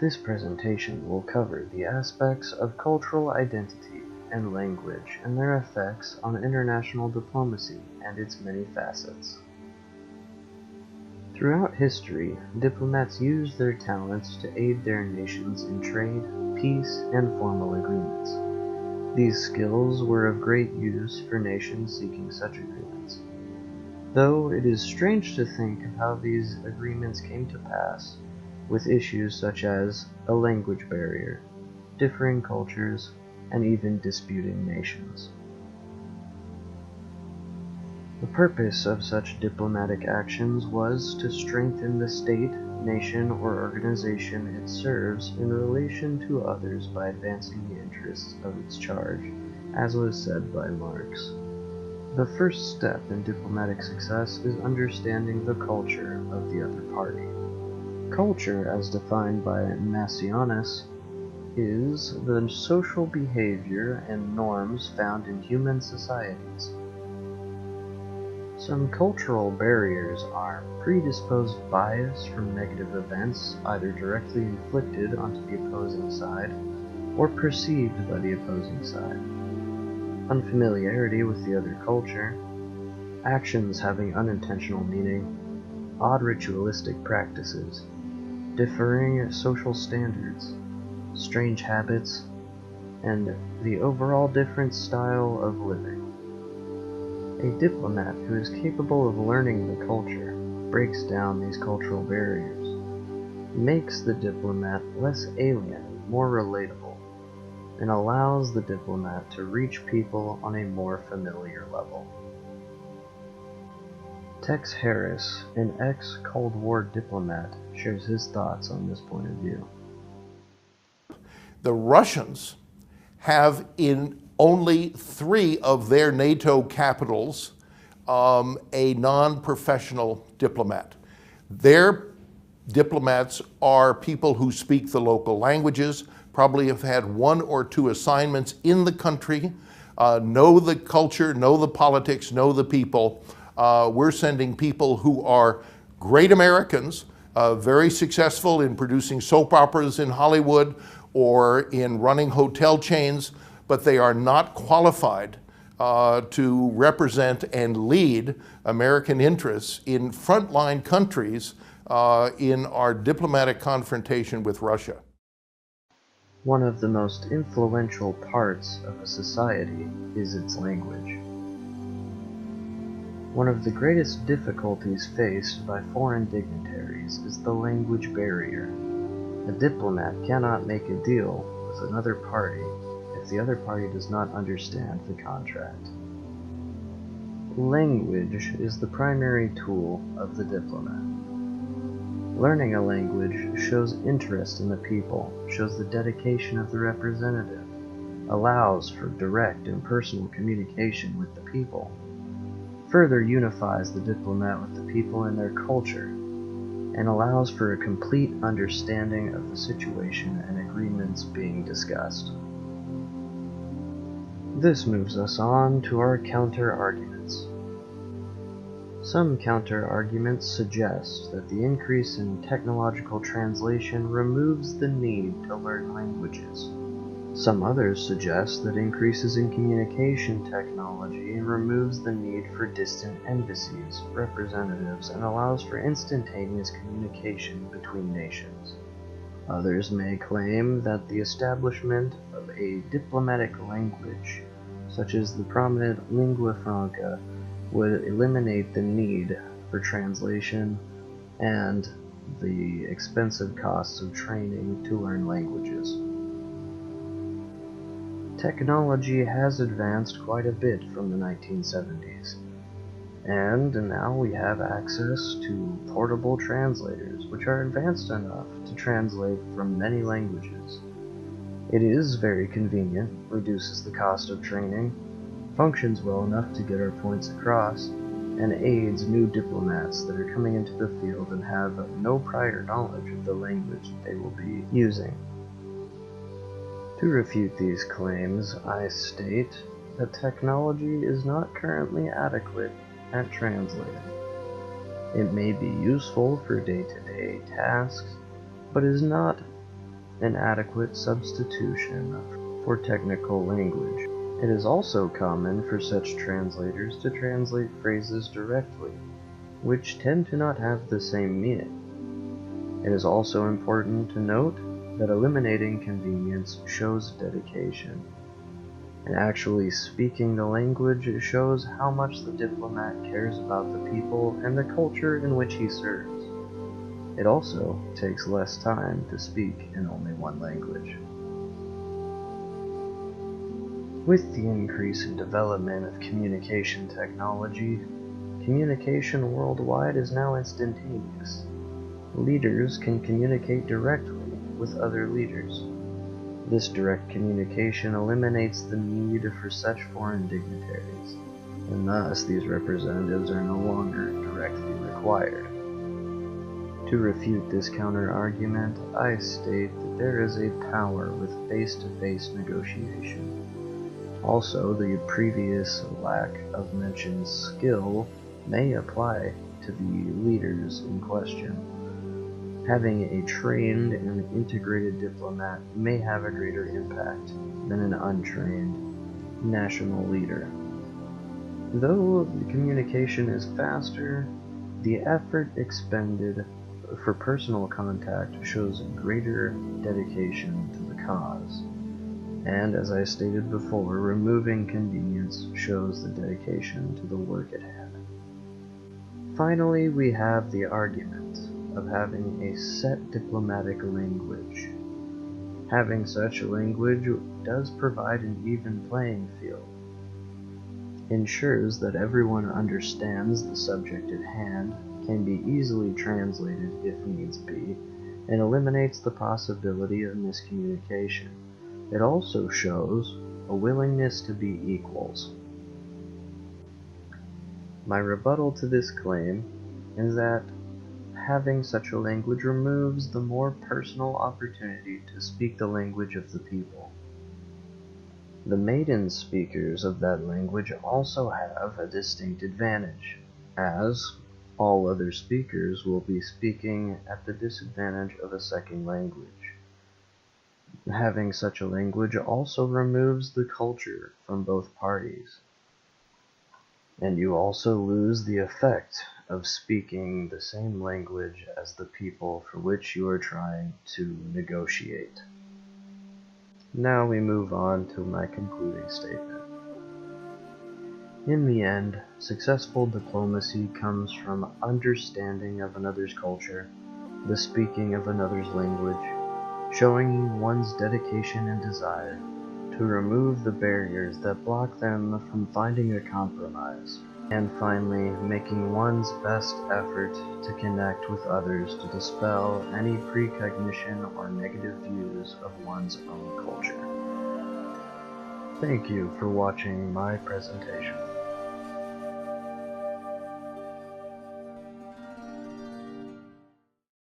This presentation will cover the aspects of cultural identity and language and their effects on international diplomacy and its many facets. Throughout history, diplomats used their talents to aid their nations in trade, peace, and formal agreements. These skills were of great use for nations seeking such agreements. Though it is strange to think of how these agreements came to pass, with issues such as a language barrier, differing cultures, and even disputing nations. The purpose of such diplomatic actions was to strengthen the state, nation, or organization it serves in relation to others by advancing the interests of its charge, as was said by Marx. The first step in diplomatic success is understanding the culture of the other party. Culture, as defined by Massianus, is the social behavior and norms found in human societies. Some cultural barriers are predisposed bias from negative events, either directly inflicted onto the opposing side or perceived by the opposing side, unfamiliarity with the other culture, actions having unintentional meaning, odd ritualistic practices, differing social standards, strange habits, and the overall different style of living. A diplomat who is capable of learning the culture breaks down these cultural barriers, makes the diplomat less alien, more relatable, and allows the diplomat to reach people on a more familiar level. Tex Harris, an ex-Cold War diplomat, shares his thoughts on this point of view. The Russians have in only 3 of their NATO capitals a non-professional diplomat. Their diplomats are people who speak the local languages, probably have had 1 or 2 assignments in the country, know the culture, know the politics, know the people. We're sending people who are great Americans, very successful in producing soap operas in Hollywood or in running hotel chains, but they are not qualified to represent and lead American interests in frontline countries in our diplomatic confrontation with Russia. One of the most influential parts of a society is its language. One of the greatest difficulties faced by foreign dignitaries is the language barrier. A diplomat cannot make a deal with another party if the other party does not understand the contract. Language is the primary tool of the diplomat. Learning a language shows interest in the people, shows the dedication of the representative, allows for direct and personal communication with the people, further unifies the diplomat with the people and their culture, and allows for a complete understanding of the situation and agreements being discussed. This moves us on to our counter-arguments. Some counter-arguments suggest that the increase in technological translation removes the need to learn languages. Some others suggest that increases in communication technology removes the need for distant embassies, representatives, and allows for instantaneous communication between nations. Others may claim that the establishment of a diplomatic language, such as the prominent lingua franca, would eliminate the need for translation and the expensive costs of training to learn languages. Technology has advanced quite a bit from the 1970s, and now we have access to portable translators, which are advanced enough to translate from many languages. It is very convenient, reduces the cost of training, functions well enough to get our points across, and aids new diplomats that are coming into the field and have no prior knowledge of the language they will be using. To refute these claims, I state that technology is not currently adequate at translating. It may be useful for day-to-day tasks, but is not an adequate substitution for technical language. It is also common for such translators to translate phrases directly, which tend to not have the same meaning. It is also important to note that eliminating convenience shows dedication, and actually speaking the language shows how much the diplomat cares about the people and the culture in which he serves. It also takes less time to speak in only one language. With the increase in development of communication technology, communication worldwide is now instantaneous. Leaders can communicate directly with other leaders. This direct communication eliminates the need for such foreign dignitaries, and thus these representatives are no longer directly required. To refute this counter-argument, I state that there is a power with face-to-face negotiation. Also, the previous lack of mentioned skill may apply to the leaders in question. Having a trained and integrated diplomat may have a greater impact than an untrained national leader. Though the communication is faster, the effort expended for personal contact shows greater dedication to the cause. And as I stated before, removing convenience shows the dedication to the work at hand. Finally, we have the argument of having a set diplomatic language. Having such a language does provide an even playing field, ensures that everyone understands the subject at hand, can be easily translated if needs be, and eliminates the possibility of miscommunication. It also shows a willingness to be equals. My rebuttal to this claim is that having such a language removes the more personal opportunity to speak the language of the people. The maiden speakers of that language also have a distinct advantage, as all other speakers will be speaking at the disadvantage of a second language. Having such a language also removes the culture from both parties, and you also lose the effect of speaking the same language as the people for which you are trying to negotiate. Now we move on to my concluding statement. In the end, successful diplomacy comes from understanding of another's culture, the speaking of another's language, showing one's dedication and desire to remove the barriers that block them from finding a compromise, and finally, making one's best effort to connect with others to dispel any precognition or negative views of one's own culture. Thank you for watching my presentation.